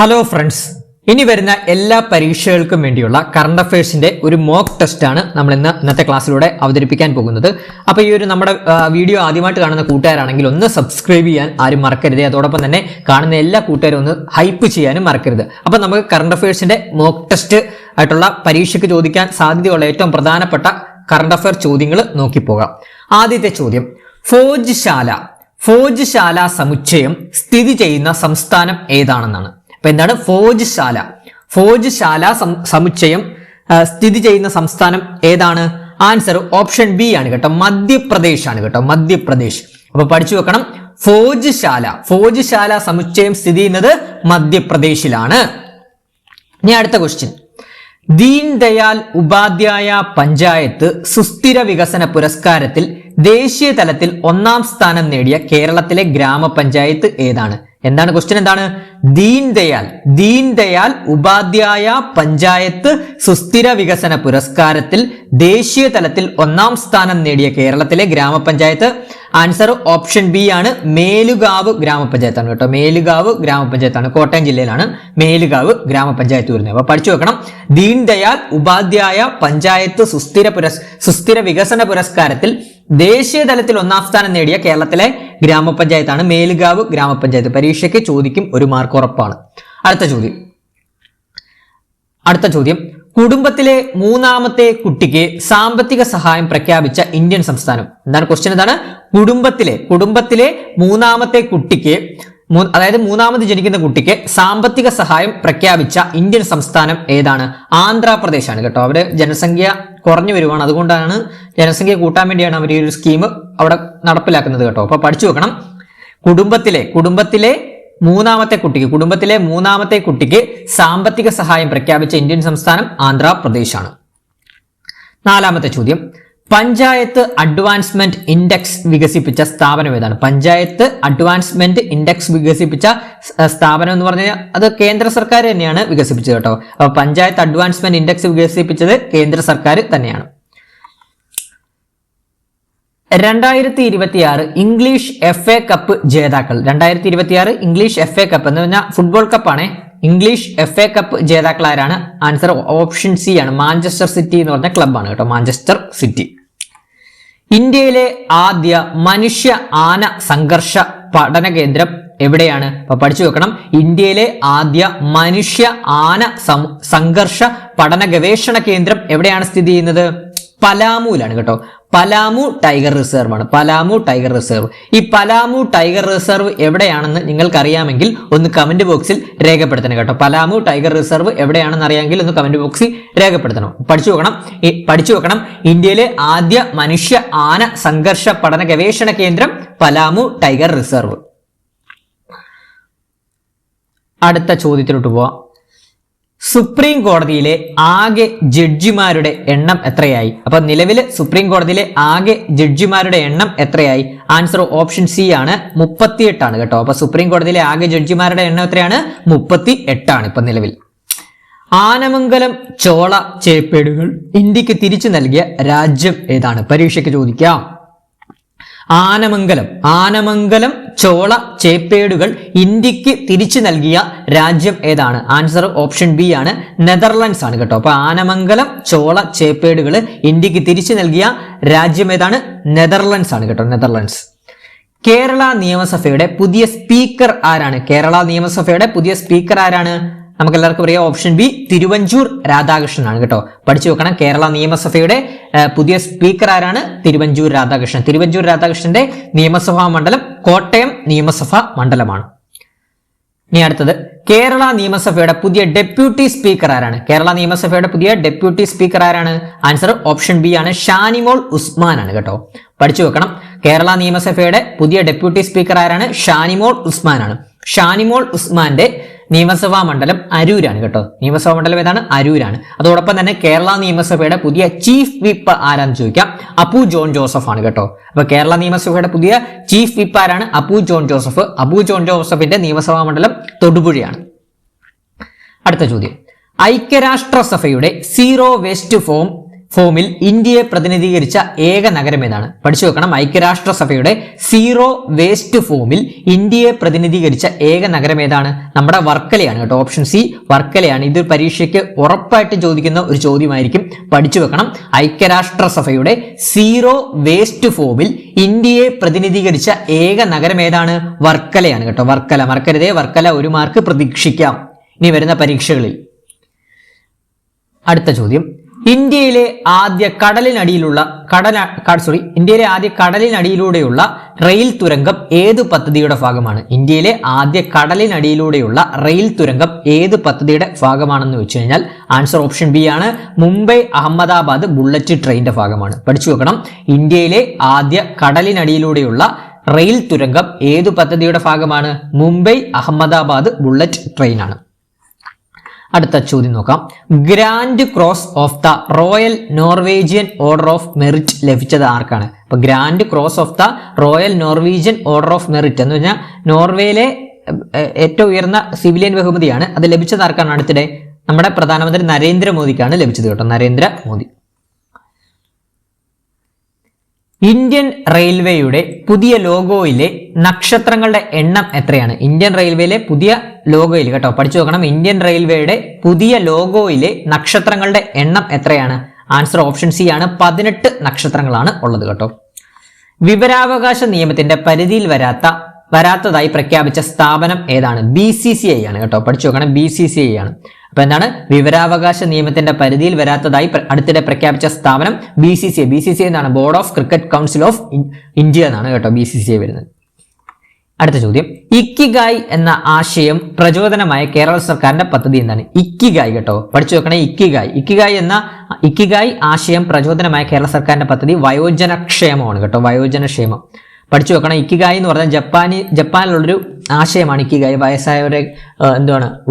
Hello friends, ഇനി വരുന്ന എല്ലാ പരീക്ഷകൾക്കും വേണ്ടിയുള്ള കറണ്ട് അഫയേഴ്സിന്റെ ഒരു മോക്ക് ടെസ്റ്റ് ആണ് നമ്മൾ ഇന്നത്തെ ക്ലാസ്സിലൂടെ അവതരിപ്പിക്കാൻ പോകുന്നത്. അപ്പോൾ ഈ ഒരു നമ്മുടെ വീഡിയോ ആദ്യമായിട്ട് കാണുന്ന കൂട്ടുകാരാണെങ്കിൽ ഒന്ന് സബ്സ്ക്രൈബ് ചെയ്യാൻ ആരും മറക്കരുത്. അതോടൊപ്പം തന്നെ കാണുന്ന എല്ലാ കൂട്ടുകാരും ഒന്ന് ഹൈപ്പ് ചെയ്യാനും മറക്കരുത്. അപ്പോൾ നമുക്ക് കറണ്ട് അഫയേഴ്സിന്റെ മോക്ക് ടെസ്റ്റ് ആയിട്ടുള്ള പരീക്ഷയ്ക്ക് ചോദിക്കാൻ സാധ്യതയുള്ള ഏറ്റവും പ്രധാനപ്പെട്ട കറണ്ട് അഫയർ ചോദ്യങ്ങൾ നോക്കിപ്പോകാം. ആദ്യത്തെ ചോദ്യം, ഭോജ്ശാല സമുച്ചയം സ്ഥിതി ചെയ്യുന്ന സംസ്ഥാനം ഏതാണെന്നാണ്. അപ്പൊ എന്താണ് ഭോജ്ശാല സമുച്ചയം സ്ഥിതി ചെയ്യുന്ന സംസ്ഥാനം ഏതാണ്? ആൻസർ ഓപ്ഷൻ ബി ആണ് കേട്ടോ, മധ്യപ്രദേശ് ആണ് കേട്ടോ, മധ്യപ്രദേശ്. അപ്പൊ പഠിച്ചു വെക്കണം, ഭോജ്ശാല സമുച്ചയം സ്ഥിതി ചെയ്യുന്നത് മധ്യപ്രദേശിലാണ്. ഇനി അടുത്ത ക്വസ്റ്റ്യൻ, ദീൻ ദയാൽ ഉപാധ്യായ പഞ്ചായത്ത് സുസ്ഥിര വികസന പുരസ്കാരത്തിൽ ദേശീയ തലത്തിൽ 1ാം സ്ഥാനം നേടിയ കേരളത്തിലെ ഗ്രാമപഞ്ചായത്ത് ഏതാണ്? എന്താണ് ക്വസ്റ്റ്യൻ? എന്താണ്? ദീൻ ദയാൽ ഉപാധ്യായ പഞ്ചായത്ത് സുസ്ഥിര വികസന പുരസ്കാരത്തിൽ ദേശീയ തലത്തിൽ 1ാം സ്ഥാനം നേടിയ കേരളത്തിലെ ഗ്രാമപഞ്ചായത്ത്. ആൻസർ ഓപ്ഷൻ ബി ആണ്, മേലുകാവ് ഗ്രാമപഞ്ചായത്താണ് കേട്ടോ. മേലുകാവ് ഗ്രാമപഞ്ചായത്താണ്, കോട്ടയം ജില്ലയിലാണ് മേലുകാവ് ഗ്രാമപഞ്ചായത്ത് വരുന്നത്. അപ്പൊ പഠിച്ചു വെക്കണം, ദീൻ ദയാൽ ഉപാധ്യായ പഞ്ചായത്ത് സുസ്ഥിര വികസന പുരസ്കാരത്തിൽ ദേശീയ തലത്തിൽ 1ാം സ്ഥാനം നേടിയ കേരളത്തിലെ ഗ്രാമപഞ്ചായത്താണ് മേലുകാവ് ഗ്രാമപഞ്ചായത്ത്. പരീക്ഷയ്ക്ക് ചോദിക്കും, ഒരു മാർക്ക് ഉറപ്പാണ്. അടുത്ത ചോദ്യം, കുടുംബത്തിലെ 3ാമത്തെ കുട്ടിക്ക് സാമ്പത്തിക സഹായം പ്രഖ്യാപിച്ച ഇന്ത്യൻ സംസ്ഥാനം. എന്താണ് ക്വസ്റ്റ്യൻ? എന്താണ്? കുടുംബത്തിലെ 3ാമത്തെ കുട്ടിക്ക്, അതായത് 3ാമത് ജനിക്കുന്ന കുട്ടിക്ക് സാമ്പത്തിക സഹായം പ്രഖ്യാപിച്ച ഇന്ത്യൻ സംസ്ഥാനം ഏതാണ്? ആന്ധ്രാപ്രദേശ് ആണ് കേട്ടോ. അവര് ജനസംഖ്യ കുറഞ്ഞു വരുവാണ്, അതുകൊണ്ടാണ് ജനസംഖ്യ കൂട്ടാൻ വേണ്ടിയാണ് അവർ ഈ ഒരു സ്കീം അവിടെ നടപ്പിലാക്കുന്നത് കേട്ടോ. അപ്പൊ പഠിച്ചു വെക്കണം, കുടുംബത്തിലെ 3ാമത്തെ കുട്ടിക്ക് സാമ്പത്തിക സഹായം പ്രഖ്യാപിച്ച ഇന്ത്യൻ സംസ്ഥാനം ആന്ധ്രാപ്രദേശ് ആണ്. 4ാമത്തെ ചോദ്യം, പഞ്ചായത്ത് അഡ്വാൻസ്മെന്റ് ഇൻഡെക്സ് വികസിപ്പിച്ച സ്ഥാപനം ഏതാണ്? പഞ്ചായത്ത് അഡ്വാൻസ്മെന്റ് ഇൻഡെക്സ് വികസിപ്പിച്ച സ്ഥാപനം എന്ന് പറഞ്ഞാൽ അത് കേന്ദ്ര സർക്കാർ തന്നെയാണ് വികസിപ്പിച്ചത് കേട്ടോ. അപ്പൊ പഞ്ചായത്ത് അഡ്വാൻസ്മെന്റ് ഇൻഡെക്സ് വികസിപ്പിച്ചത് കേന്ദ്ര സർക്കാർ തന്നെയാണ്. 2026 ഇംഗ്ലീഷ് FA കപ്പ് ജേതാക്കൾ. 2026 ഇംഗ്ലീഷ് FA കപ്പ് എന്ന് പറഞ്ഞാൽ ഫുട്ബോൾ കപ്പാണ്. ഇംഗ്ലീഷ് FA കപ്പ് ജേതാക്കൾ ആരാണ്? ആൻസർ ഓപ്ഷൻ സി ആണ്, മാഞ്ചസ്റ്റർ സിറ്റി എന്ന് പറഞ്ഞ ക്ലബ്ബാണ് കേട്ടോ, മാഞ്ചസ്റ്റർ സിറ്റി. ഇന്ത്യയിലെ ആദ്യ മനുഷ്യ ആന സംഘർഷ പഠന കേന്ദ്രം എവിടെയാണ്? അപ്പൊ പഠിച്ചു വെക്കണം, ഇന്ത്യയിലെ ആദ്യ മനുഷ്യ ആന സംഘർഷ പഠന ഗവേഷണ കേന്ദ്രം എവിടെയാണ് സ്ഥിതി ചെയ്യുന്നത്? പലാമുവിലാണ് കേട്ടോ. പലാമു ടൈഗർ റിസർവ് ആണ്, പലാമു ടൈഗർ റിസർവ്. ഈ പലാമു ടൈഗർ റിസർവ് എവിടെയാണെന്ന് നിങ്ങൾക്ക് അറിയാമെങ്കിൽ ഒന്ന് കമന്റ് ബോക്സിൽ രേഖപ്പെടുത്തണം കേട്ടോ. പലാമു ടൈഗർ റിസർവ് എവിടെയാണെന്ന് അറിയാമെങ്കിൽ ഒന്ന് കമന്റ് ബോക്സിൽ രേഖപ്പെടുത്തണം. പഠിച്ചു വെക്കണം, ഇന്ത്യയിലെ ആദ്യ മനുഷ്യ ആന സംഘർഷ പഠന ഗവേഷണ കേന്ദ്രം പലാമു ടൈഗർ റിസർവ്. അടുത്ത ചോദ്യത്തിലോട്ട് പോവാം. സുപ്രീം കോടതിയിലെ ആകെ ജഡ്ജിമാരുടെ എണ്ണം എത്രയായി? അപ്പൊ നിലവിൽ സുപ്രീം കോടതിയിലെ ആകെ ജഡ്ജിമാരുടെ എണ്ണം എത്രയായി? ആൻസർ ഓപ്ഷൻ സി ആണ്, 38 ആണ് കേട്ടോ. അപ്പൊ സുപ്രീം കോടതിയിലെ ആകെ ജഡ്ജിമാരുടെ എണ്ണം എത്രയാണ്? 38 ആണ് ഇപ്പൊ നിലവിൽ. ആനമംഗലം ചോള ചേപ്പേടുകൾ ഇന്ത്യക്ക് തിരിച്ചു നൽകിയ രാജ്യം ഏതാണ്? പരീക്ഷയ്ക്ക് ചോദിക്കാം. ആനമംഗലം ചോള ചേപ്പേടുകൾ ഇന്ത്യക്ക് തിരിച്ചു നൽകിയ രാജ്യം ഏതാണ്? ആൻസർ ഓപ്ഷൻ ബി ആണ്, നെതർലൻഡ്സ് ആണ് കേട്ടോ. അപ്പൊ ആനമംഗലം ചോള ചേപ്പേടുകൾ ഇന്ത്യക്ക് തിരിച്ചു നൽകിയ രാജ്യം ഏതാണ്? നെതർലൻഡ്സ് ആണ് കേട്ടോ, നെതർലൻഡ്സ്. കേരള നിയമസഭയുടെ പുതിയ സ്പീക്കർ ആരാണ്? കേരള നിയമസഭയുടെ പുതിയ സ്പീക്കർ ആരാണ്? നമുക്ക് എല്ലാവർക്കും അറിയാം, ഓപ്ഷൻ ബി തിരുവഞ്ചൂർ രാധാകൃഷ്ണൻ ആണ് കേട്ടോ. പഠിച്ചു വെക്കണം, കേരള നിയമസഭയുടെ പുതിയ സ്പീക്കർ ആരാണ്? തിരുവഞ്ചൂർ രാധാകൃഷ്ണൻ. തിരുവഞ്ചൂർ രാധാകൃഷ്ണന്റെ നിയമസഭാ മണ്ഡലം കോട്ടയം നിയമസഭാ മണ്ഡലമാണ്. ഇനി അടുത്തത്, കേരള നിയമസഭയുടെ പുതിയ ഡെപ്യൂട്ടി സ്പീക്കർ ആരാണ്? കേരള നിയമസഭയുടെ പുതിയ ഡെപ്യൂട്ടി സ്പീക്കർ ആരാണ്? ആൻസർ ഓപ്ഷൻ ബി ആണ്, ഷാനിമോൾ ഉസ്മാൻ ആണ് കേട്ടോ. പഠിച്ചു വെക്കണം, കേരള നിയമസഭയുടെ പുതിയ ഡെപ്യൂട്ടി സ്പീക്കർ ആരാണ്? ഷാനിമോൾ ഉസ്മാൻ ആണ്. ഷാനിമോൾ ഉസ്മാന്റെ നിയമസഭാ മണ്ഡലം അരൂരാണ് കേട്ടോ. നിയമസഭാ മണ്ഡലം ഏതാണ്? അരൂരാണ്. അതോടൊപ്പം തന്നെ കേരള നിയമസഭയുടെ പുതിയ ചീഫ് വിപ്പ് ആരാന്ന് ചോദിക്കാം, അപ്പു ജോൺ ജോസഫ് ആണ് കേട്ടോ. അപ്പൊ കേരള നിയമസഭയുടെ പുതിയ ചീഫ് വിപ്പ് ആരാണ്? Appu John Joseph. Appu John ജോസഫിന്റെ നിയമസഭാ മണ്ഡലം തൊടുപുഴയാണ്. അടുത്ത ചോദ്യം, ഐക്യരാഷ്ട്രസഭയുടെ സീറോ വേസ്റ്റ് ഫോം ഫോമിൽ ഇന്ത്യയെ പ്രതിനിധീകരിച്ച ഏക നഗരം ഏതാണ്? പഠിച്ചു വെക്കണം. ഐക്യരാഷ്ട്രസഭയുടെ സീറോ വേസ്റ്റ് ഫോമിൽ ഇന്ത്യയെ പ്രതിനിധീകരിച്ച ഏക നഗരം ഏതാണ്? നമ്മുടെ വർക്കലയാണ് കേട്ടോ. ഓപ്ഷൻ സി വർക്കലയാണ്. ഇത് പരീക്ഷയ്ക്ക് ഉറപ്പായിട്ട് ചോദിക്കുന്ന ഒരു ചോദ്യമായിരിക്കും. പഠിച്ചു വെക്കണം. ഐക്യരാഷ്ട്രസഭയുടെ സീറോ വേസ്റ്റ് ഫോമിൽ ഇന്ത്യയെ പ്രതിനിധീകരിച്ച ഏക നഗരം ഏതാണ്? വർക്കലയാണ് കേട്ടോ. വർക്കല മറക്കരുതേ. വർക്കല 1 മാർക്ക് പ്രതീക്ഷിക്കാം ഇനി വരുന്ന പരീക്ഷകളിൽ. അടുത്ത ചോദ്യം, ഇന്ത്യയിലെ ആദ്യ കടലിനടിയിലൂടെയുള്ള റെയിൽ തുരങ്കം ഏത് പദ്ധതിയുടെ ഭാഗമാണ്? ഇന്ത്യയിലെ ആദ്യ കടലിനടിയിലൂടെയുള്ള റെയിൽ തുരങ്കം ഏത് പദ്ധതിയുടെ ഭാഗമാണെന്ന് വെച്ച് കഴിഞ്ഞാൽ ആൻസർ ഓപ്ഷൻ ബി ആണ്. മുംബൈ അഹമ്മദാബാദ് ബുള്ളറ്റ് ട്രെയിനിന്റെ ഭാഗമാണ്. പഠിച്ചു വെക്കണം. ഇന്ത്യയിലെ ആദ്യ കടലിനടിയിലൂടെയുള്ള റെയിൽ തുരങ്കം ഏതു പദ്ധതിയുടെ ഭാഗമാണ്? മുംബൈ അഹമ്മദാബാദ് ബുള്ളറ്റ് ട്രെയിൻ ആണ്. അടുത്ത ചോദ്യം നോക്കാം. Grand cross of the royal Norwegian order of merit ലഭിച്ചത് ആർക്കാണ്? അപ്പൊ grand cross of the royal Norwegian order of merit എന്ന് പറഞ്ഞാൽ നോർവേയിലെ ഏറ്റവും ഉയർന്ന സിവിലിയൻ ബഹുമതിയാണ്. അത് ലഭിച്ചത് ആർക്കാണ്? അടുത്തിടെ നമ്മുടെ പ്രധാനമന്ത്രി നരേന്ദ്രമോദിക്കാണ് ലഭിച്ചത് കേട്ടോ. നരേന്ദ്രമോദി. ഇന്ത്യൻ റെയിൽവേയുടെ പുതിയ ലോഗോയിലെ നക്ഷത്രങ്ങളുടെ എണ്ണം എത്രയാണ്? ഇന്ത്യൻ റെയിൽവേയിലെ പുതിയ ലോഗോയിൽ കേട്ടോ. പഠിച്ചു നോക്കണം. ഇന്ത്യൻ റെയിൽവേയുടെ പുതിയ ലോഗോയിലെ നക്ഷത്രങ്ങളുടെ എണ്ണം എത്രയാണ്? ആൻസർ ഓപ്ഷൻ സി ആണ്. 18 നക്ഷത്രങ്ങളാണ് ഉള്ളത് കേട്ടോ. വിവരാവകാശ നിയമത്തിന്റെ പരിധിയിൽ വരാത്തതായി പ്രഖ്യാപിച്ച സ്ഥാപനം ഏതാണ്? BCCI ആണ് കേട്ടോ. പഠിച്ചു നോക്കണം. BCCI ആണ്. അപ്പൊ എന്താണ്? വിവരാവകാശ നിയമത്തിന്റെ പരിധിയിൽ വരാത്തതായി അടുത്തിടെ പ്രഖ്യാപിച്ച സ്ഥാപനം BCCI. BCCI എന്നാണ് board of cricket council of India എന്നാണ് കേട്ടോ BCCI വരുന്നത്. അടുത്ത ചോദ്യം, ഇക്കിഗായ് എന്ന ആശയം പ്രചോദനമായ കേരള സർക്കാരിന്റെ പദ്ധതി എന്താണ്? ഇക്കിഗായ് കേട്ടോ. പഠിച്ചു വെക്കണേ. ഇക്കിഗായ് ആശയം പ്രചോദനമായ കേരള സർക്കാരിന്റെ പദ്ധതി വയോജനക്ഷേമമാണ് കേട്ടോ. വയോജനക്ഷേമം പഠിച്ചു വെക്കണം. ഇക്കിഗായ് എന്ന് പറഞ്ഞാൽ ജപ്പാനിലുള്ളൊരു ആശയമാണ്. ഇക്കിഗായ് വയസ്സായവരെ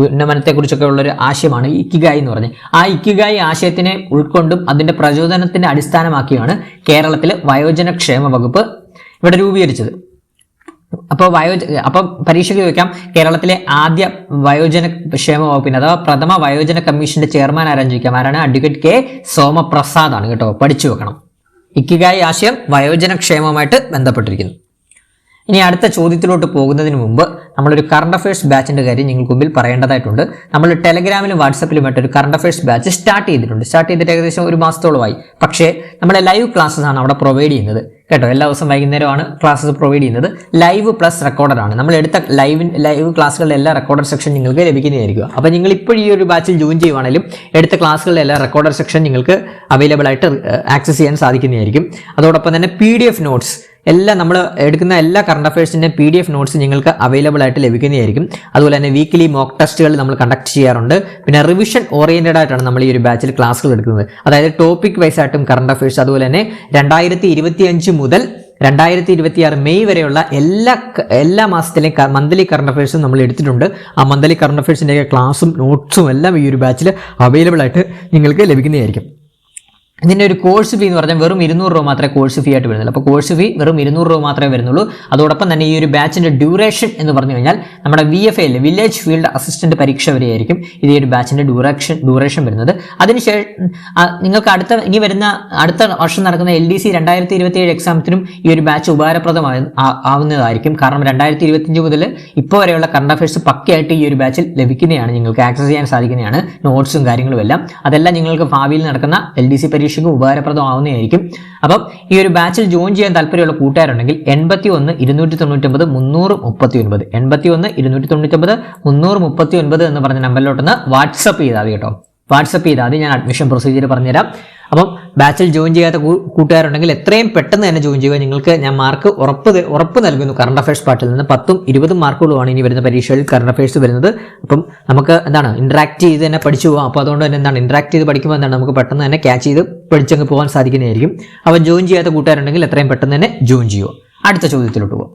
ഉന്നമനത്തെ കുറിച്ചൊക്കെ ഉള്ളൊരു ആശയമാണ് ഇക്കിഗായ് എന്ന് പറഞ്ഞത്. ആ ഇക്കിഗായ് ആശയത്തിനെ ഉൾക്കൊണ്ടും അതിന്റെ പ്രചോദനത്തിന്റെ അടിസ്ഥാനമാക്കിയാണ് കേരളത്തിലെ വയോജനക്ഷേമ വകുപ്പ് ഇവിടെ രൂപീകരിച്ചത്. അപ്പോൾ പരീക്ഷയ്ക്ക് ചോദിക്കാം, കേരളത്തിലെ ആദ്യ വയോജന ക്ഷേമ വകുപ്പിന് അഥവാ പ്രഥമ വയോജന കമ്മീഷന്റെ ചെയർമാൻ ആരാന്ന് ചോദിക്കാം. ആരാണ്? അഡ്വക്കേറ്റ് കെ സോമപ്രസാദ് ആണ് കേട്ടോ. പഠിച്ചു വെക്കണം. ഇക്കിഗായ് ആശയം വയോജനക്ഷേമവുമായിട്ട് ബന്ധപ്പെട്ടിരിക്കുന്നു. ഇനി അടുത്ത ചോദ്യത്തിലോട്ട് പോകുന്നതിന് മുമ്പ് നമ്മളൊരു കറണ്ട് അഫയേഴ്സ് ബാച്ചിന്റെ കാര്യം നിങ്ങൾക്ക് മുമ്പിൽ പറയേണ്ടതായിട്ടുണ്ട്. നമ്മൾ ടെലഗ്രാമിലും വാട്സപ്പിലുമായിട്ട് ഒരു കറണ്ട് അഫയേഴ്സ് ബാച്ച് സ്റ്റാർട്ട് ചെയ്തിട്ട് ഏകദേശം 1 മാസത്തോളമായി. പക്ഷേ നമ്മുടെ ലൈവ് ക്ലാസ്സസ് ആണ് അവിടെ പ്രൊവൈഡ് ചെയ്യുന്നത് കേട്ടോ. എല്ലാ ദിവസവും വൈകുന്നേരമാണ് ക്ലാസ്സസ് പ്രൊവൈഡ് ചെയ്യുന്നത്. ലൈവ് പ്ലസ് റെക്കോർഡഡ് ആണ്. നമ്മൾ എടുത്ത ലൈവ് ക്ലാസ്സുകളുടെ എല്ലാ റെക്കോർഡഡ് സെക്ഷൻ നിങ്ങൾക്ക് ലഭിക്കുന്നതായിരിക്കും. അപ്പോൾ നിങ്ങൾ ഇപ്പോൾ ഈ ഒരു ബാച്ചിൽ ജോയിൻ ചെയ്യുവാണെങ്കിലും എടുത്ത ക്ലാസ്സുകളുടെ എല്ലാ റെക്കോർഡഡ് സെക്ഷൻ നിങ്ങൾക്ക് അവൈലബിൾ ആയിട്ട് ആക്സസ് ചെയ്യാൻ സാധിക്കുന്നതായിരിക്കും. അതോടൊപ്പം തന്നെ PDF നോട്ട്സ് എല്ലാം നമ്മൾ എടുക്കുന്ന എല്ലാ കറണ്ട് അഫയേഴ്സിന്റെ PDF നോട്ട്സ് നിങ്ങൾക്ക് അവൈലബിൾ ആയിട്ട് ലഭിക്കുന്നതായിരിക്കും. അതുപോലെ തന്നെ വീക്കിലി മോക്ക് ടെസ്റ്റുകൾ നമ്മൾ കണ്ടക്ട് ചെയ്യാറുണ്ട്. പിന്നെ റിവിഷൻ ഓറിയന്റഡ് ആയിട്ടാണ് നമ്മൾ ഈ ഒരു ബാച്ചിൽ ക്ലാസ്സുകൾ എടുക്കുന്നത്. അതായത് ടോപ്പിക് വൈസ് ആയിട്ടും കറണ്ട് അഫയേഴ്സ്, അതുപോലെ തന്നെ 2025 മുതൽ 2026 മെയ് വരെയുള്ള എല്ലാ മാസത്തിലെയും മന്ത്ലി കറണ്ട് അഫയേഴ്സും നമ്മൾ എടുത്തിട്ടുണ്ട്. ആ മന്ത്ലി കറണ്ട് അഫയേഴ്സിന്റെ ക്ലാസ്സും നോട്ട്സും എല്ലാം ഈ ഒരു ബാച്ചിൽ അവൈലബിൾ ആയിട്ട് നിങ്ങൾക്ക് ലഭിക്കുന്നതായിരിക്കും. ഇതിൻ്റെ ഒരു കോഴ്സ് ഫീ എന്ന് പറഞ്ഞാൽ വെറും 200 രൂപ മാത്രമേ കോഴ്സ് ഫീ ആയിട്ട് വരുന്നുള്ളൂ. അപ്പോൾ കോഴ്സ് ഫീ വെറും 200 രൂപ മാത്രമേ വരുന്നുള്ളൂ. അതോടൊപ്പം തന്നെ ഈ ഒരു ബാച്ചിന്റെ ഡ്യൂറേഷൻ എന്ന് പറഞ്ഞു കഴിഞ്ഞാൽ നമ്മുടെ VFA വില്ലേജ് ഫീൽഡ് അസിസ്റ്റന്റ് പരീക്ഷ വരെയായിരിക്കും ഇത് ഈ ഒരു ബാച്ചിന്റെ ഡ്യൂറേഷൻ വരുന്നത്. അതിനുശേഷം നിങ്ങൾക്ക് അടുത്ത വർഷം നടക്കുന്ന LDC 2027 എക്സാമത്തിനും ഈ ഒരു ബാച്ച് ഉപകാരപ്രദമാവുന്നതായിരിക്കും. കാരണം 2025 മുതൽ ഇപ്പോൾ വരെയുള്ള കറണ്ട് അഫയേഴ്സ് പക്കയായിട്ട് ഈ ഒരു ബാച്ചിൽ ലഭിക്കുന്നതാണ്. നിങ്ങൾക്ക് ആക്സസ് ചെയ്യാൻ സാധിക്കുന്നതാണ്. നോട്ട്സും കാര്യങ്ങളും എല്ലാം അതെല്ലാം നിങ്ങൾക്ക് ഭാവിയിൽ നടക്കുന്ന LDC പരീക്ഷയ്ക്ക് ഉപകാരപ്രദമാവുന്നതായിരിക്കും. അപ്പം ഈ ഒരു ബാച്ചിൽ ജോയിൻ ചെയ്യാൻ താല്പര്യമുള്ള കൂട്ടുകാരുണ്ടെങ്കിൽ 81 299 339 81 299 339 എന്ന് പറഞ്ഞ നമ്പറിലോട്ടൊന്ന് വാട്സപ്പ് ചെയ്താൽ മതി കേട്ടോ. വാട്സപ്പ് ചെയ്താൽ മതി. ഞാൻ അഡ്മിഷൻ പ്രൊസീജിയർ പറഞ്ഞുതരാം. അപ്പം ബാച്ചിൽ ജോയിൻ ചെയ്യാത്ത കൂട്ടുകാരുണ്ടെങ്കിൽ എത്രയും പെട്ടെന്ന് തന്നെ ജോയിൻ ചെയ്യുക. നിങ്ങൾക്ക് ഞാൻ മാർക്ക് ഉറപ്പ് നൽകുന്നു. കറണ്ട് അഫയേഴ്സ് പാർട്ടിൽ നിന്ന് 10ഉം 20ഉം മാർക്കുകളുമാണ് ഇനി വരുന്ന പരീക്ഷകളിൽ കറണ്ട് അഫയേഴ്സ് വരുന്നത്. അപ്പം നമുക്ക് ഇന്ററാക്ട് ചെയ്ത് തന്നെ പഠിച്ചു പോകാം. അപ്പോൾ അതുകൊണ്ട് തന്നെ ഇന്ററാക്ട് ചെയ്ത് പഠിക്കുമ്പോൾ നമുക്ക് പെട്ടെന്ന് തന്നെ ക്യാച്ച് ചെയ്ത് പഠിച്ചങ്ങ് പോകാൻ സാധിക്കുന്നതായിരിക്കും. അപ്പോൾ ജോയിൻ ചെയ്യാത്ത കൂട്ടുകാരുണ്ടെങ്കിൽ എത്രയും പെട്ടെന്ന് തന്നെ ജോയിൻ ചെയ്യുക. അടുത്ത ചോദ്യത്തിലോട്ട് പോകാം.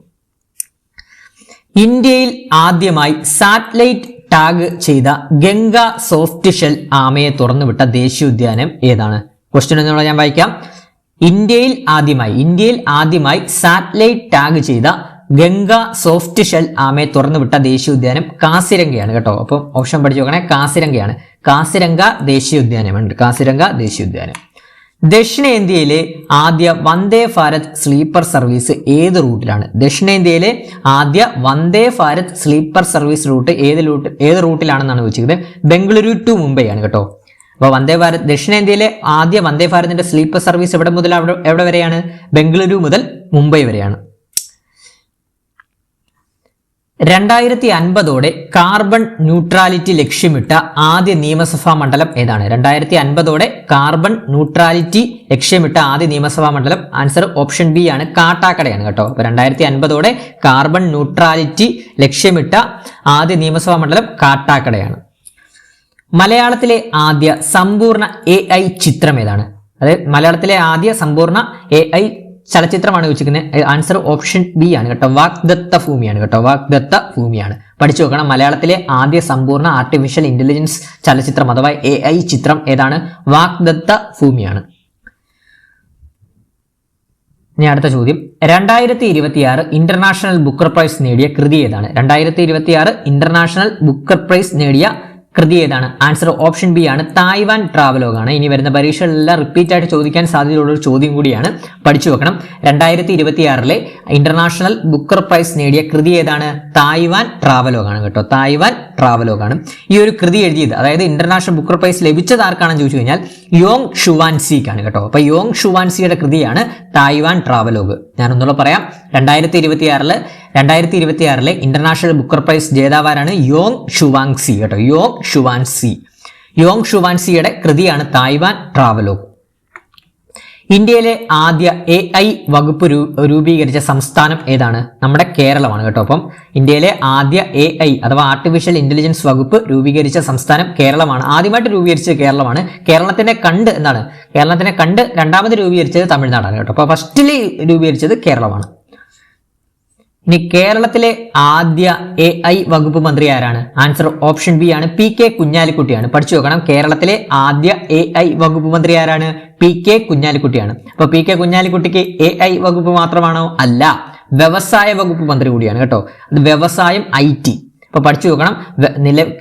ഇന്ത്യയിൽ ആദ്യമായി സാറ്റലൈറ്റ് ടാഗ് ചെയ്ത ഗംഗ സോഫ്റ്റ് ഷെൽ ആമയെ തുറന്നുവിട്ട ദേശീയോദ്യാനം ഏതാണ്? ക്വസ്റ്റ്യൻ എന്നുള്ള ഞാൻ വായിക്കാം. ഇന്ത്യയിൽ ആദ്യമായി സാറ്റലൈറ്റ് ടാഗ് ചെയ്ത ഗംഗ സോഫ്റ്റ് ഷെൽ ആമയെ തുറന്നുവിട്ട ദേശീയോദ്യാനം കാസിരംഗയാണ് കേട്ടോ. അപ്പം ഓപ്ഷൻ പഠിച്ചു നോക്കണേ. കാസിരംഗയാണ്. കാസിരംഗ ദേശീയോദ്യാനമുണ്ട്. കാസിരംഗ ദേശീയോദ്യാനം. ദക്ഷിണേന്ത്യയിലെ ആദ്യ വന്ദേ ഭാരത് സ്ലീപ്പർ സർവീസ് ഏത് റൂട്ടിലാണ്? ദക്ഷിണേന്ത്യയിലെ ആദ്യ Vande Bharat sleeper service root ഏത് റൂട്ടിലാണെന്നാണ് ചോദിച്ചിരിക്കുന്നത്. ബംഗളൂരു ടു മുംബൈ ആണ് കേട്ടോ. അപ്പോൾ വന്ദേ ഭാരത് ദക്ഷിണേന്ത്യയിലെ ആദ്യ വന്ദേ ഭാരതിന്റെ സ്ലീപ്പർ സർവീസ് എവിടെ മുതൽ എവിടെ വരെയാണ്? ബംഗളൂരു മുതൽ മുംബൈ വരെയാണ്. 2050 കാർബൺ ന്യൂട്രാലിറ്റി ലക്ഷ്യമിട്ട ആദ്യ നിയമസഭാ മണ്ഡലം ഏതാണ്? 2050 കാർബൺ ന്യൂട്രാലിറ്റി ലക്ഷ്യമിട്ട ആദ്യ നിയമസഭാ മണ്ഡലം ആൻസർ ഓപ്ഷൻ ബി ആണ്, കാട്ടാക്കടയാണ് കേട്ടോ. അപ്പൊ 2050 കാർബൺ ന്യൂട്രാലിറ്റി ലക്ഷ്യമിട്ട ആദ്യ നിയമസഭാ മണ്ഡലം കാട്ടാക്കടയാണ്. മലയാളത്തിലെ ആദ്യ സമ്പൂർണ്ണ AI ചിത്രം ഏതാണ്? അതായത് മലയാളത്തിലെ ആദ്യ സമ്പൂർണ്ണ AI ചലച്ചിത്രമാണ് ചോദിച്ചിരിക്കുന്നത്. ആൻസർ ഓപ്ഷൻ ബി ആണ് കേട്ടോ, വാഗ്ദത്ത ഭൂമിയാണ് കേട്ടോ, വാഗ്ദത്ത ഭൂമിയാണ്. പഠിച്ചു നോക്കണം. മലയാളത്തിലെ ആദ്യ സമ്പൂർണ്ണ ആർട്ടിഫിഷ്യൽ ഇന്റലിജൻസ് ചലച്ചിത്രം അഥവാ AI ചിത്രം ഏതാണ്? വാഗ്ദത്ത ഭൂമിയാണ്. ഇനി അടുത്ത ചോദ്യം, 2026 ഇന്റർനാഷണൽ ബുക്കർ പ്രൈസ് നേടിയ കൃതി ഏതാണ്? 2026 ഇന്റർനാഷണൽ ബുക്കർ പ്രൈസ് നേടിയ കൃതി ഏതാണ്? ആൻസർ ഓപ്ഷൻ ബി ആണ്, തായ്വാൻ ട്രാവലോഗ് ആണ്. ഇനി വരുന്ന പരീക്ഷകളിലെല്ലാം റിപ്പീറ്റ് ആയിട്ട് ചോദിക്കാൻ സാധ്യതയുള്ള ഒരു ചോദ്യം കൂടിയാണ്, പഠിച്ചു വെക്കണം. 2026 ഇന്റർനാഷണൽ ബുക്കർ പ്രൈസ് നേടിയ കൃതി ഏതാണ്? തായ്വാൻ ട്രാവലോഗ് ആണ് കേട്ടോ, തായ്വാൻ ട്രാവലോഗ് ആണ്. ഈ ഒരു കൃതി എഴുതിയത്, അതായത് ഇന്റർനാഷണൽ ബുക്കർ പ്രൈസ് ലഭിച്ചത് ആർക്കാണെന്ന് ചോദിച്ചു കഴിഞ്ഞാൽ യോങ് ഷുവാൻസിക്കാണ് കേട്ടോ. അപ്പൊ യോങ് ഷുവാൻസിയുടെ കൃതിയാണ് തായ്വാൻ ട്രാവലോഗ്. ഞാൻ ഒന്നുകൂടെ പറയാം, 2026 ഇന്റർനാഷണൽ ബുക്കർ പ്രൈസ് ജേതാവാരാണ്? യോങ് ഷുവാങ്സി കേട്ടോ, യോങ് ഷുവാൻസി. യോങ് ഷുവാൻസിയുടെ കൃതിയാണ് തായ്വാൻ ട്രാവലോഗ്. ഇന്ത്യയിലെ ആദ്യ AI വകുപ്പ് രൂപീകരിച്ച സംസ്ഥാനം ഏതാണ്? നമ്മുടെ കേരളമാണ് കേട്ടോ. അപ്പം ഇന്ത്യയിലെ ആദ്യ AI അഥവാ ആർട്ടിഫിഷ്യൽ ഇന്റലിജൻസ് വകുപ്പ് രൂപീകരിച്ച സംസ്ഥാനം കേരളമാണ്. ആദ്യമായിട്ട് രൂപീകരിച്ചത് കേരളമാണ്. കേരളത്തിനെ കണ്ട് രണ്ടാമത് രൂപീകരിച്ചത് തമിഴ്നാടാണ് കേട്ടോ. അപ്പൊ ഫസ്റ്റിൽ രൂപീകരിച്ചത് കേരളമാണ്. ഇനി കേരളത്തിലെ ആദ്യ AI വകുപ്പ് മന്ത്രി ആരാണ്? ആൻസർ ഓപ്ഷൻ ബി ആണ്, PK കുഞ്ഞാലിക്കുട്ടിയാണ്. പഠിച്ചു നോക്കണം. കേരളത്തിലെ ആദ്യ AI വകുപ്പ് മന്ത്രി ആരാണ്? PK കുഞ്ഞാലിക്കുട്ടിയാണ്. അപ്പൊ PK കുഞ്ഞാലിക്കുട്ടിക്ക് AI വകുപ്പ് മാത്രമാണോ? അല്ല, വ്യവസായ വകുപ്പ് മന്ത്രി കൂടിയാണ് കേട്ടോ. അത് വ്യവസായം IT. അപ്പൊ പഠിച്ചു നോക്കണം.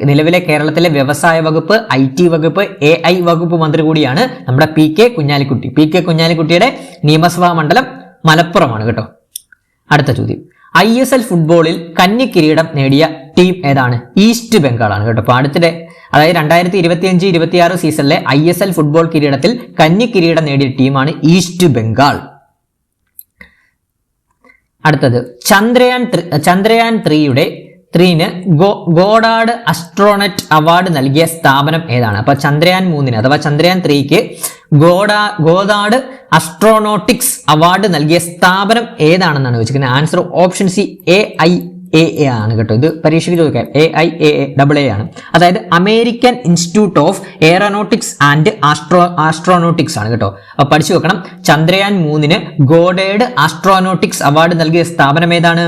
നിലവിലെ കേരളത്തിലെ വ്യവസായ വകുപ്പ്, IT വകുപ്പ്, AI വകുപ്പ് മന്ത്രി കൂടിയാണ് നമ്മുടെ PK കുഞ്ഞാലിക്കുട്ടി. PK കുഞ്ഞാലിക്കുട്ടിയുടെ നിയമസഭാ മണ്ഡലം മലപ്പുറമാണ് കേട്ടോ. അടുത്ത ചോദ്യം, ISL ഫുട്ബോളിൽ കന്നി കിരീടം നേടിയ ടീം ഏതാണ്? ഈസ്റ്റ് ബംഗാൾ ആണ് കേട്ടോ. അപ്പൊ അടുത്തിടെ, അതായത് 2025-26 സീസണിലെ ISL ഫുട്ബോൾ കിരീടത്തിൽ കന്നി കിരീടം നേടിയ ടീമാണ് ഈസ്റ്റ് ബംഗാൾ. അടുത്തത്, ചന്ദ്രയാൻ 3ന് ഗോഡാർഡ് അസ്ട്രോണറ്റ് അവാർഡ് നൽകിയ സ്ഥാപനം ഏതാണ്? അപ്പൊ ചന്ദ്രയാൻ 3 അഥവാ ചന്ദ്രയാൻ 3ക്ക് ഗോഡാർഡ് അസ്ട്രോനോട്ടിക്സ് അവാർഡ് നൽകിയ സ്ഥാപനം ഏതാണെന്നാണ് ചോദിച്ചിരിക്കുന്നത്. ആൻസർ ഓപ്ഷൻ സി, AIAA ആണ് കേട്ടോ. ഇത് പരീക്ഷയ്ക്ക് ചോദിക്കാം. AIAA ആണ്. അതായത് American institute of aeronautics and astronautics ആണ് കേട്ടോ. അപ്പൊ പഠിച്ചു വെക്കണം. ചന്ദ്രയാൻ 3ന് ഗോഡാർഡ് ആസ്ട്രോനോട്ടിക്സ് അവാർഡ് നൽകിയ സ്ഥാപനം ഏതാണ്?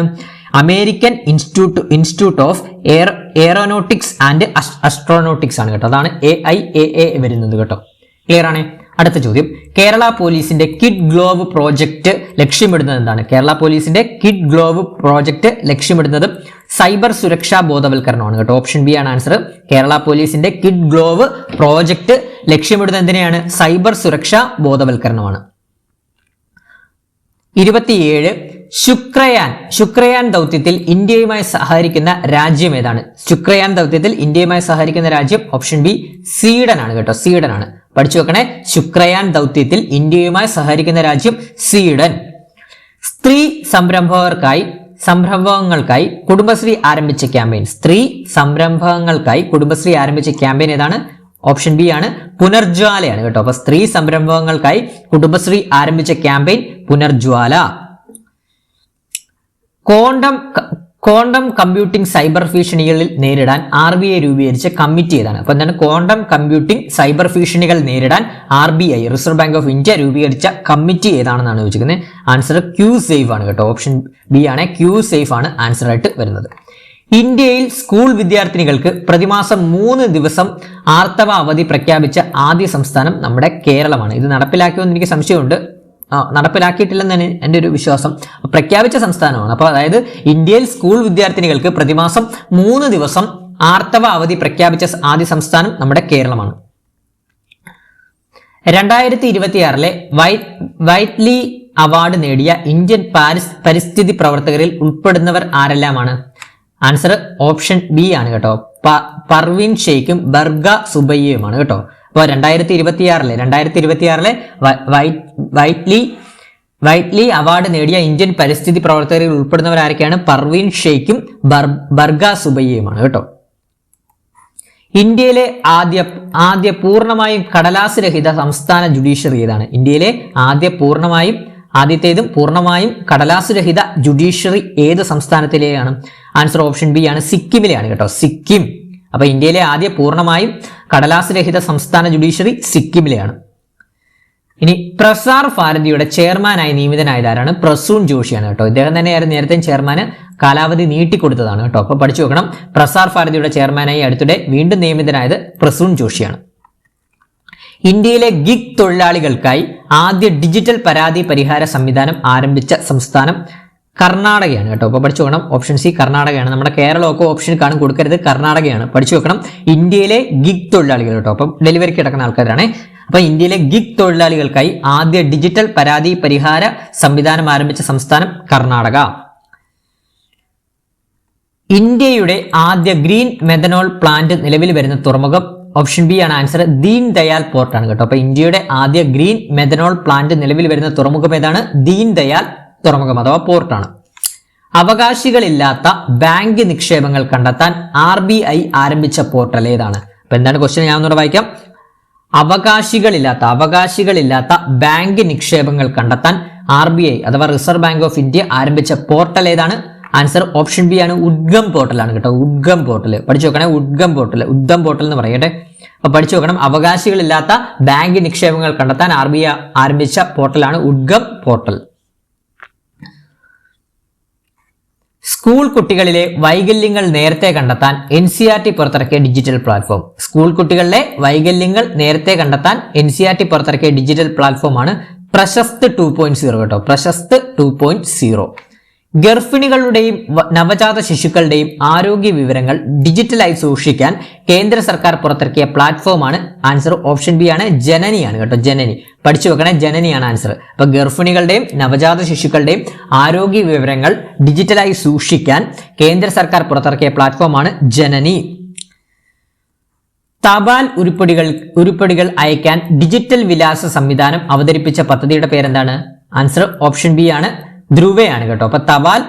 American institute of aeronautics and astronautics ആണ് കേട്ടോ. അതാണ് AIAA വരുന്നത് കേട്ടോ. ക്ലിയർ ആണ്. അടുത്ത ചോദ്യം, കേരള പോലീസിന്റെ കിഡ് ഗ്ലോവ് പ്രോജക്റ്റ് ലക്ഷ്യമിടുന്നത് എന്താണ്? കേരള പോലീസിന്റെ കിഡ് ഗ്ലോവ് പ്രോജക്റ്റ് ലക്ഷ്യമിടുന്നത് സൈബർ സുരക്ഷാ ബോധവൽക്കരണമാണ് കേട്ടോ. ഓപ്ഷൻ ബി ആണ് ആൻസർ. കേരള പോലീസിന്റെ കിഡ് ഗ്ലോവ് പ്രോജക്റ്റ് ലക്ഷ്യമിടുന്നത് എന്തിനെയാണ്? സൈബർ സുരക്ഷാ ബോധവൽക്കരണമാണ്. 27 ശുക്രയാൻ ദൗത്യത്തിൽ ഇന്ത്യയുമായി സഹകരിക്കുന്ന രാജ്യം ഏതാണ്? ശുക്രയാൻ ദൗത്യത്തിൽ ഇന്ത്യയുമായി സഹകരിക്കുന്ന രാജ്യം ഓപ്ഷൻ ബി, സ്വീഡൻ ആണ് കേട്ടോ. സ്വീഡൻ ആണ്. പഠിച്ചു വെക്കണേ. ശുക്രയാൻ ദൗത്യത്തിൽ ഇന്ത്യയുമായി സഹകരിക്കുന്ന രാജ്യം സ്വീഡൻ. സ്ത്രീ സംരംഭങ്ങൾക്കായി കുടുംബശ്രീ ആരംഭിച്ച ക്യാമ്പയിൻ. സ്ത്രീ സംരംഭങ്ങൾക്കായി കുടുംബശ്രീ ആരംഭിച്ച ക്യാമ്പയിൻ ഏതാണ്? ഓപ്ഷൻ ബി ആണ്, പുനർജ്വാലയാണ് കേട്ടോ. അപ്പൊ സ്ത്രീ സംരംഭങ്ങൾക്കായി കുടുംബശ്രീ ആരംഭിച്ച ക്യാമ്പയിൻ പുനർജ്വാല. ക്വാണ്ടം കമ്പ്യൂട്ടിംഗ് സൈബർ ഭീഷണികളിൽ നേരിടാൻ RBI രൂപീകരിച്ച കമ്മിറ്റി ഏതാണ്? അപ്പൊ എന്താണ് ക്വാണ്ടം കമ്പ്യൂട്ടിംഗ് സൈബർ ഭീഷണികൾ നേരിടാൻ RBI, reserve bank of India രൂപീകരിച്ച കമ്മിറ്റി ഏതാണെന്നാണ് ചോദിക്കുന്നത്. ആൻസർ QSAFE ആണ് കേട്ടോ. ഓപ്ഷൻ ബി ആണ്, QSAFE ആണ് ആൻസർ ആയിട്ട് വരുന്നത്. ഇന്ത്യയിൽ സ്കൂൾ വിദ്യാർത്ഥിനികൾക്ക് പ്രതിമാസം 3 ദിവസം ആർത്തവ അവധി പ്രഖ്യാപിച്ച ആദ്യ സംസ്ഥാനം നമ്മുടെ കേരളമാണ്. ഇത് നടപ്പിലാക്കിയെന്ന് എനിക്ക് സംശയമുണ്ട്. നടപ്പിലാക്കിയിട്ടില്ലെന്നാണ് എൻ്റെ ഒരു വിശ്വാസം. പ്രഖ്യാപിച്ച സംസ്ഥാനമാണ്. അപ്പോൾ അതായത് ഇന്ത്യയിൽ സ്കൂൾ വിദ്യാർത്ഥിനികൾക്ക് പ്രതിമാസം 3 ദിവസം ആർത്തവ അവധി പ്രഖ്യാപിച്ച ആദ്യ സംസ്ഥാനം നമ്മുടെ കേരളമാണ്. 2026 വൈറ്റ്ലി അവാർഡ് നേടിയ ഇന്ത്യൻ പരിസ്ഥിതി പ്രവർത്തകരിൽ ഉൾപ്പെടുന്നവർ ആരെല്ലാമാണ്? ആൻസർ ഓപ്ഷൻ ബി ആണ് കേട്ടോ. പർവീൻ ഷെയ്ഖും ബർഗ സുബയ്യയുമാണ് കേട്ടോ. അപ്പോൾ 2026 വൈറ്റ്ലി അവാർഡ് നേടിയ ഇന്ത്യൻ പരിസ്ഥിതി പ്രവർത്തകരിൽ ഉൾപ്പെടുന്നവർ ആരൊക്കെയാണ്? പർവീൻ ഷെയ്ഖും ബർഗ സുബയ്യയുമാണ് കേട്ടോ. ഇന്ത്യയിലെ ആദ്യ പൂർണ്ണമായും കടലാസ് രഹിത സംസ്ഥാന ജുഡീഷ്യറി ഏതാണ്? ഇന്ത്യയിലെ ആദ്യത്തേതും പൂർണ്ണമായും കടലാസ് രഹിത ജുഡീഷ്യറി ഏത് സംസ്ഥാനത്തിലെയാണ്? ആൻസർ ഓപ്ഷൻ ബി ആണ്, സിക്കിമിലെയാണ് കേട്ടോ. സിക്കിം. അപ്പൊ ഇന്ത്യയിലെ ആദ്യ പൂർണ്ണമായും കടലാസ് രഹിത സംസ്ഥാന ജുഡീഷ്യറി സിക്കിമിലെയാണ്. ഇനി പ്രസാർ ഭാരതിയുടെ ചെയർമാനായി നിയമിതനായത് ആരാണ്? പ്രസൂൺ ജോഷിയാണ് കേട്ടോ. ഇദ്ദേഹം തന്നെയായിരുന്നു നേരത്തെ ചെയർമാന്, കാലാവധി നീട്ടിക്കൊടുത്തതാണ് കേട്ടോ. അപ്പൊ പഠിച്ചു വെക്കണം. പ്രസാർ ഭാരതിയുടെ ചെയർമാനായി അടുത്തിടെ വീണ്ടും നിയമിതനായത് പ്രസൂൺ ജോഷിയാണ്. ഇന്ത്യയിലെ ഗിഗ് തൊഴിലാളികൾക്കായി ആദ്യ ഡിജിറ്റൽ പരാതി പരിഹാര സംവിധാനം ആരംഭിച്ച സംസ്ഥാനം കർണാടകയാണ് കേട്ടോ. അപ്പൊ പഠിച്ചു വെക്കണം. ഓപ്ഷൻ സി കർണാടകയാണ്. നമ്മുടെ കേരളമൊക്കെ ഓപ്ഷൻ കാണും, കൊടുക്കരുത്. കർണാടകയാണ്. പഠിച്ചു വെക്കണം. ഇന്ത്യയിലെ ഗിഗ് തൊഴിലാളികൾ കേട്ടോ. അപ്പം ഡെലിവറിക്ക് കിടക്കുന്ന ആൾക്കാരാണ്. അപ്പൊ ഇന്ത്യയിലെ ഗിഗ് തൊഴിലാളികൾക്കായി ആദ്യ ഡിജിറ്റൽ പരാതി പരിഹാര സംവിധാനം ആരംഭിച്ച സംസ്ഥാനം കർണാടക. ഇന്ത്യയുടെ ആദ്യ ഗ്രീൻ മെഥനോൾ പ്ലാന്റ് നിലവിൽ വരുന്ന തുറമുഖം ഓപ്ഷൻ ബി ആണ് ആൻസർ, ദീൻ ദയാൽ പോർട്ടാണ് കേട്ടോ. അപ്പൊ ഇന്ത്യയുടെ ആദ്യ ഗ്രീൻ മെഥനോൾ പ്ലാന്റ് നിലവിൽ വരുന്ന തുറമുഖം ഏതാണ്? ദീൻ ദയാൽ തുറമുഖം അഥവാ പോർട്ടാണ്. അവകാശികളില്ലാത്ത ബാങ്ക് നിക്ഷേപങ്ങൾ കണ്ടെത്താൻ RBI ആരംഭിച്ച പോർട്ടൽ ഏതാണ്? അപ്പൊ എന്താണ് ക്വസ്റ്റ്യൻ? ഞാൻ ഒന്നുകൂടെ വായിക്കാം. അവകാശികളില്ലാത്ത ബാങ്ക് നിക്ഷേപങ്ങൾ കണ്ടെത്താൻ RBI അഥവാ റിസർവ് ബാങ്ക് ഓഫ് ഇന്ത്യ ആരംഭിച്ച പോർട്ടൽ ഏതാണ്? ആൻസർ ഓപ്ഷൻ ബി ആണ്, ഉദ്ഗം പോർട്ടലാണ് കേട്ടോ. ഉദ്ഗം പോർട്ടൽ പഠിച്ചു നോക്കണേ. ഉദ്ഗം പോർട്ടൽ എന്ന് പറയട്ടെ. അപ്പൊ പഠിച്ചു നോക്കണം. അവകാശികളില്ലാത്ത ബാങ്ക് നിക്ഷേപങ്ങൾ കണ്ടെത്താൻ RBI ആരംഭിച്ച പോർട്ടലാണ് ഉദ്ഗം പോർട്ടൽ. സ്കൂൾ കുട്ടികളിലെ വൈകല്യങ്ങൾ നേരത്തെ കണ്ടെത്താൻ NCERT പുറത്തിറക്കിയ ഡിജിറ്റൽ പ്ലാറ്റ്ഫോം. സ്കൂൾ കുട്ടികളിലെ വൈകല്യങ്ങൾ നേരത്തെ കണ്ടെത്താൻ NCERT പുറത്തിറക്കിയ ഡിജിറ്റൽ പ്ലാറ്റ്ഫോമാണ് പ്രശസ്ത് 2.0 കേട്ടോ. പ്രശസ്ത് 2.0. ഗർഭിണികളുടെയും നവജാത ശിശുക്കളുടെയും ആരോഗ്യ വിവരങ്ങൾ ഡിജിറ്റലായി സൂക്ഷിക്കാൻ കേന്ദ്ര സർക്കാർ പുറത്തിറക്കിയ പ്ലാറ്റ്ഫോമാണ് ആൻസർ ഓപ്ഷൻ ബി ആണ്, ജനനിയാണ് കേട്ടോ. ജനനി പഠിച്ചു വെക്കണേ. ജനനിയാണ് ആൻസർ. അപ്പൊ ഗർഭിണികളുടെയും നവജാത ശിശുക്കളുടെയും ആരോഗ്യ വിവരങ്ങൾ ഡിജിറ്റലായി സൂക്ഷിക്കാൻ കേന്ദ്ര സർക്കാർ പുറത്തിറക്കിയ പ്ലാറ്റ്ഫോമാണ് ജനനി. തപാൽ ഉരുപ്പടികൾ അയക്കാൻ ഡിജിറ്റൽ വിലാസ സംവിധാനം അവതരിപ്പിച്ച പദ്ധതിയുടെ പേരെന്താണ്? ആൻസർ ഓപ്ഷൻ ബി ആണ്, ധ്രുവയാണ് കേട്ടോ. അപ്പൊ തപാൽ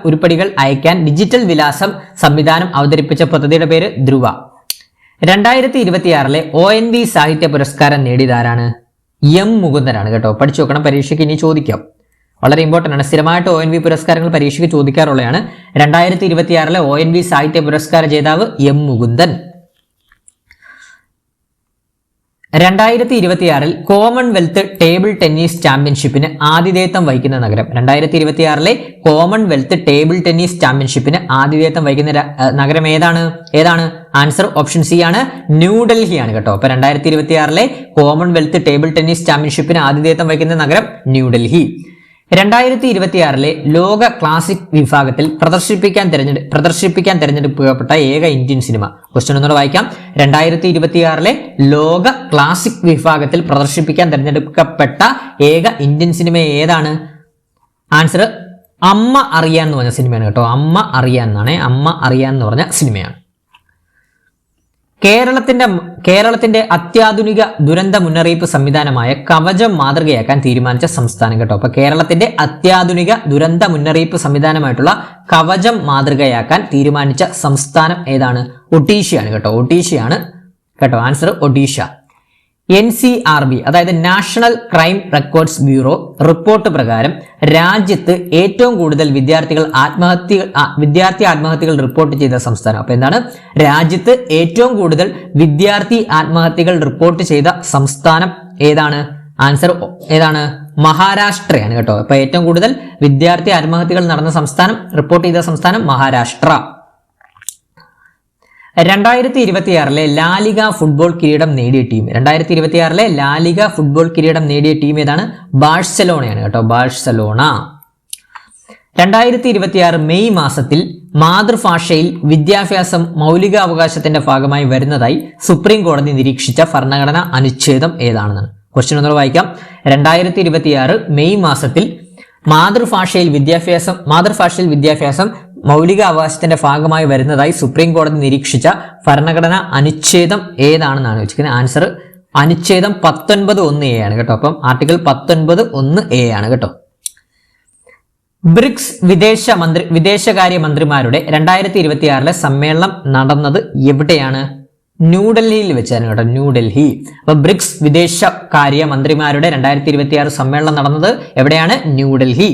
ഉരുപ്പടികൾ അയക്കാൻ ഡിജിറ്റൽ വിലാസം സംവിധാനം അവതരിപ്പിച്ച പദ്ധതിയുടെ പേര് ധ്രുവ. 2026 ONV സാഹിത്യ പുരസ്കാരം നേടിയതാരാണ്? M മുകുന്ദനാണ് കേട്ടോ. പഠിച്ചു നോക്കണം. പരീക്ഷയ്ക്ക് ഇനി ചോദിക്കാം. വളരെ ഇമ്പോർട്ടന്റ് ആണ്. സ്ഥിരമായിട്ട് ONV പുരസ്കാരങ്ങൾ പരീക്ഷയ്ക്ക് ചോദിക്കാറുള്ളതാണ്. 2026 ONV സാഹിത്യ പുരസ്കാര ജേതാവ് M Mukundan. 2026 Commonwealth table tennis ചാമ്പ്യൻഷിപ്പിന് ആതിഥേയത്വം വഹിക്കുന്ന നഗരം. 2026 കോമൺവെൽത്ത് ടേബിൾ ടെന്നീസ് ചാമ്പ്യൻഷിപ്പിന് ആതിഥേയത്വം വഹിക്കുന്ന നഗരം ഏതാണ്? ആൻസർ ഓപ്ഷൻ സി ആണ്, ന്യൂഡൽഹിയാണ് കേട്ടോ. അപ്പൊ 2026 കോമൺവെൽത്ത് ടേബിൾ ടെന്നീസ് ചാമ്പ്യൻഷിപ്പിന് ആതിഥേയത്വം വഹിക്കുന്ന നഗരം ന്യൂഡൽഹി. 2026 ലോക ക്ലാസിക് വിഭാഗത്തിൽ പ്രദർശിപ്പിക്കാൻ തിരഞ്ഞെടുക്കപ്പെട്ട ഏക ഇന്ത്യൻ സിനിമ. ക്വസ്റ്റ്യൻ ഒന്നുകൂടെ വായിക്കാം. 2026 ലോക ക്ലാസിക് വിഭാഗത്തിൽ പ്രദർശിപ്പിക്കാൻ തിരഞ്ഞെടുക്കപ്പെട്ട ഏക ഇന്ത്യൻ സിനിമ ഏതാണ്? ആൻസർ അമ്മ അറിയാൻ എന്ന് പറഞ്ഞ സിനിമയാണ് കേട്ടോ. അമ്മ അറിയാൻ എന്ന് പറഞ്ഞ സിനിമയാണ്. കേരളത്തിന്റെ അത്യാധുനിക ദുരന്ത മുന്നറിയിപ്പ് സംവിധാനമായ കവചം മാതൃകയാക്കാൻ തീരുമാനിച്ച സംസ്ഥാനം കേട്ടോ. അപ്പൊ കേരളത്തിന്റെ അത്യാധുനിക ദുരന്ത മുന്നറിയിപ്പ് സംവിധാനമായിട്ടുള്ള കവചം മാതൃകയാക്കാൻ തീരുമാനിച്ച സംസ്ഥാനം ഏതാണ്? ഒഡീഷയാണ് കേട്ടോ. ഒഡീഷയാണ് കേട്ടോ. ആൻസർ ഒഡീഷ. NCRB അതായത് national crime records bureau report പ്രകാരം രാജ്യത്ത് ഏറ്റവും കൂടുതൽ വിദ്യാർത്ഥി ആത്മഹത്യകൾ റിപ്പോർട്ട് ചെയ്ത സംസ്ഥാനം. അപ്പൊ എന്താണ്? രാജ്യത്ത് ഏറ്റവും കൂടുതൽ വിദ്യാർത്ഥി ആത്മഹത്യകൾ റിപ്പോർട്ട് ചെയ്ത സംസ്ഥാനം ഏതാണ്? ആൻസർ ഏതാണ്? മഹാരാഷ്ട്രയാണ് കേട്ടോ. അപ്പൊ ഏറ്റവും കൂടുതൽ വിദ്യാർത്ഥി ആത്മഹത്യകൾ നടന്ന സംസ്ഥാനം, റിപ്പോർട്ട് ചെയ്ത സംസ്ഥാനം മഹാരാഷ്ട്ര. 2026 ലാലിഗ ഫുട്ബോൾ കിരീടം നേടിയ ടീം. 2026 ലാലിഗ ഫുട്ബോൾ കിരീടം നേടിയ ടീം ഏതാണ്? ബാഴ്സലോണയാണ് കേട്ടോ. ബാഴ്സലോണ. 2026 മെയ് മാസത്തിൽ മാതൃഭാഷയിൽ വിദ്യാഭ്യാസം മൗലികാവകാശത്തിന്റെ ഭാഗമായി വരുന്നതായി സുപ്രീം കോടതി നിരീക്ഷിച്ച ഭരണഘടനാ അനുച്ഛേദം ഏതാണെന്നാണ്. ക്വസ്റ്റ്യൻ ഒന്നുകൂടെ വായിക്കാം. 2026 മെയ് മാസത്തിൽ മാതൃഭാഷയിൽ വിദ്യാഭ്യാസം മൗലികാവകാശത്തിന്റെ ഭാഗമായി വരുന്നതായി സുപ്രീം കോടതി നിരീക്ഷിച്ച ഭരണഘടനാ അനുച്ഛേദം ഏതാണെന്നാണ് ചോദിച്ചിരിക്കുന്നത്. ആൻസർ അനുച്ഛേദം 19(1)(a) ആണ് കേട്ടോ. അപ്പം ആർട്ടിക്കിൾ 19(1)(a) ആണ് കേട്ടോ. ബ്രിക്സ് വിദേശകാര്യ മന്ത്രിമാരുടെ 2026 സമ്മേളനം നടന്നത് എവിടെയാണ്? ന്യൂഡൽഹിയിൽ വെച്ചാണ് കേട്ടോ, ന്യൂഡൽഹി. അപ്പൊ ബ്രിക്സ് വിദേശകാര്യ മന്ത്രിമാരുടെ 2026 സമ്മേളനം നടന്നത് എവിടെയാണ്? ന്യൂഡൽഹി.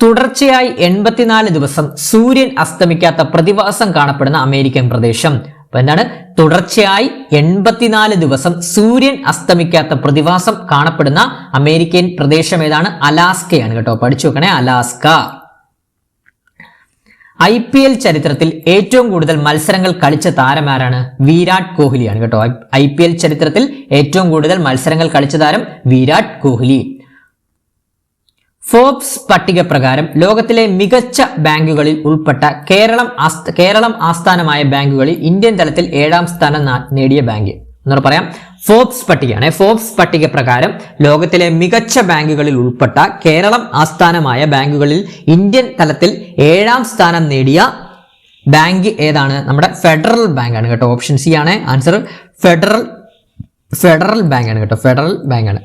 തുടർച്ചയായി 84 ദിവസം സൂര്യൻ അസ്തമിക്കാത്ത പ്രതിഭാസം കാണപ്പെടുന്ന അമേരിക്കൻ പ്രദേശം. അപ്പൊ എന്താണ്? തുടർച്ചയായി 84 ദിവസം സൂര്യൻ അസ്തമിക്കാത്ത പ്രതിഭാസം കാണപ്പെടുന്ന അമേരിക്കൻ പ്രദേശം ഏതാണ്? അലാസ്കയാണ് കേട്ടോ. പഠിച്ചു വെക്കണേ, അലാസ്ക. IPL ചരിത്രത്തിൽ ഏറ്റവും കൂടുതൽ മത്സരങ്ങൾ കളിച്ച താരമാരാണ്? വിരാട് കോഹ്ലിയാണ് കേട്ടോ. IPL ചരിത്രത്തിൽ ഏറ്റവും കൂടുതൽ മത്സരങ്ങൾ കളിച്ച താരം വിരാട് കോഹ്ലി. ഫോബ്സ് പട്ടിക പ്രകാരം ലോകത്തിലെ മികച്ച ബാങ്കുകളിൽ ഉൾപ്പെട്ട കേരളം ആസ്ഥാനമായ ബാങ്കുകളിൽ ഇന്ത്യൻ തലത്തിൽ 7ാം സ്ഥാനം നേടിയ ബാങ്ക് എന്ന് പറയാം. ഫോബ്സ് പട്ടികയാണ്. ഫോബ്സ് പട്ടിക പ്രകാരം ലോകത്തിലെ മികച്ച ബാങ്കുകളിൽ ഉൾപ്പെട്ട കേരളം ആസ്ഥാനമായ ബാങ്കുകളിൽ ഇന്ത്യൻ തലത്തിൽ 7ാം സ്ഥാനം നേടിയ ബാങ്ക് ഏതാണ്? നമ്മുടെ ഫെഡറൽ ബാങ്ക് ആണ് കേട്ടോ. ഓപ്ഷൻ സി ആണ് ആൻസർ. ഫെഡറൽ ബാങ്ക് ആണ് കേട്ടോ. ഫെഡറൽ ബാങ്ക് ആണ്.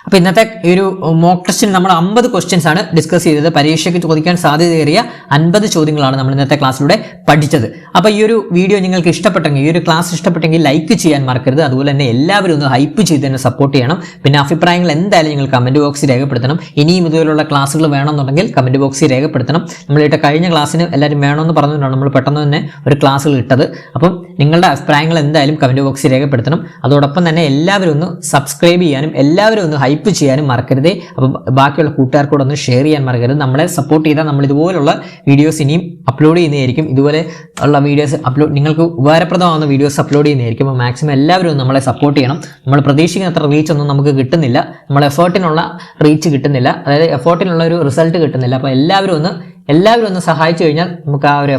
അപ്പൊ ഇന്നത്തെ ഒരു മോക്ക് ടെസ്റ്റിൽ നമ്മൾ 50 ക്വസ്റ്റ്യൻസ് ആണ് ഡിസ്കസ് ചെയ്തത്. പരീക്ഷയ്ക്ക് ചോദിക്കാൻ സാധ്യതയേറിയ 50 ചോദ്യങ്ങളാണ് നമ്മൾ ഇന്നത്തെ ക്ലാസ്സിലൂടെ പഠിച്ചത്. അപ്പൊ ഈ ഒരു വീഡിയോ നിങ്ങൾക്ക് ഇഷ്ടപ്പെട്ടെങ്കിൽ, ഈ ഒരു ക്ലാസ് ഇഷ്ടപ്പെട്ടെങ്കിൽ ലൈക്ക് ചെയ്യാൻ മറക്കരുത്. അതുപോലെ തന്നെ എല്ലാവരും ഒന്ന് ഹൈപ്പ് ചെയ്ത് തന്നെ സപ്പോർട്ട് ചെയ്യണം. പിന്നെ അഭിപ്രായങ്ങൾ എന്തായാലും നിങ്ങൾ കമന്റ് ബോക്സിൽ രേഖപ്പെടുത്തണം. ഇനിയും ഇതുപോലുള്ള ക്ലാസ്സുകൾ വേണമെന്നുണ്ടെങ്കിൽ കമന്റ് ബോക്സിൽ രേഖപ്പെടുത്തണം. നമ്മളിട്ട കഴിഞ്ഞ ക്ലാസ്സിന് എല്ലാവരും വേണമെന്ന് പറഞ്ഞുകൊണ്ടാണ് നമ്മൾ പെട്ടെന്ന് തന്നെ ഒരു ക്ലാസ്സുകൾ ഇട്ടത്. അപ്പം നിങ്ങളുടെ അഭിപ്രായങ്ങൾ എന്തായാലും കമന്റ് ബോക്സിൽ രേഖപ്പെടുത്തണം. അതോടൊപ്പം തന്നെ എല്ലാവരും ഒന്ന് സബ്സ്ക്രൈബ് ചെയ്യാനും എല്ലാവരും ഒന്ന് ഹൈപ്പ് ചെയ്യാനും മറക്കരുതേ. അപ്പം ബാക്കിയുള്ള കൂട്ടുകാർക്കൂടെ ഒന്ന് ഷെയർ ചെയ്യാൻ മറക്കരുത്. നമ്മളെ സപ്പോർട്ട് ചെയ്താൽ നമ്മൾ ഇതുപോലുള്ള വീഡിയോസ് ഇനിയും അപ്ലോഡ് ചെയ്യുന്നതായിരിക്കും. ഇതുപോലെ ഉള്ള വീഡിയോസ് നിങ്ങൾക്ക് ഉപകാരപ്രദമാകുന്ന വീഡിയോസ് അപ്ലോഡ് ചെയ്യുന്നതായിരിക്കും. അപ്പോൾ മാക്സിമം എല്ലാവരും നമ്മളെ സപ്പോർട്ട് ചെയ്യണം. നമ്മൾ പ്രതീക്ഷിക്കുന്ന അത്ര റീച്ച് ഒന്നും നമുക്ക് കിട്ടുന്നില്ല. നമ്മൾ എഫേർട്ടിനുള്ള റീച്ച് കിട്ടുന്നില്ല, അതായത് എഫേർട്ടിനുള്ള ഒരു റിസൾട്ട് കിട്ടുന്നില്ല. അപ്പോൾ എല്ലാവരും ഒന്ന് സഹായിച്ചു കഴിഞ്ഞാൽ നമുക്ക് ആ ഒരു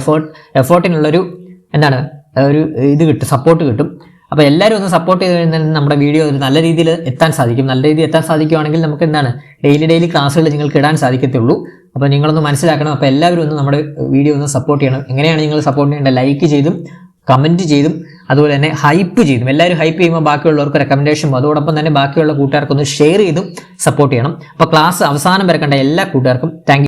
എഫേർട്ടിനുള്ളൊരു ഇത് കിട്ടും, സപ്പോർട്ട് കിട്ടും. അപ്പോൾ എല്ലാവരും ഒന്ന് സപ്പോർട്ട് ചെയ്ത് കഴിഞ്ഞാൽ നമ്മുടെ വീഡിയോ ഒരു നല്ല രീതിയിൽ എത്താൻ സാധിക്കും. നല്ല രീതിയിൽ എത്താൻ സാധിക്കുകയാണെങ്കിൽ നമുക്ക് ഡെയിലി ക്ലാസ്സുകൾ നിങ്ങൾക്ക് ഇടാൻ സാധിക്കത്തുള്ളൂ. അപ്പോൾ നിങ്ങളൊന്ന് മനസ്സിലാക്കണം. അപ്പോൾ എല്ലാവരും ഒന്ന് നമ്മുടെ വീഡിയോ ഒന്ന് സപ്പോർട്ട് ചെയ്യണം. എങ്ങനെയാണ് നിങ്ങൾ സപ്പോർട്ട് ചെയ്യേണ്ടത്? ലൈക്ക് ചെയ്തും കമൻറ്റ് ചെയ്തും അതുപോലെ തന്നെ ഹൈപ്പ് ചെയ്തും. എല്ലാവരും ഹൈപ്പ് ചെയ്യുമ്പോൾ ബാക്കിയുള്ളവർക്ക് റെക്കമെൻഡേഷൻ, അതോടൊപ്പം തന്നെ ബാക്കിയുള്ള കൂട്ടുകാർക്കൊന്ന് ഷെയർ ചെയ്തും സപ്പോർട്ട് ചെയ്യണം. അപ്പോൾ ക്ലാസ് അവസാനം വരെ കണ്ട എല്ലാ കൂട്ടുകാർക്കും താങ്ക് യു.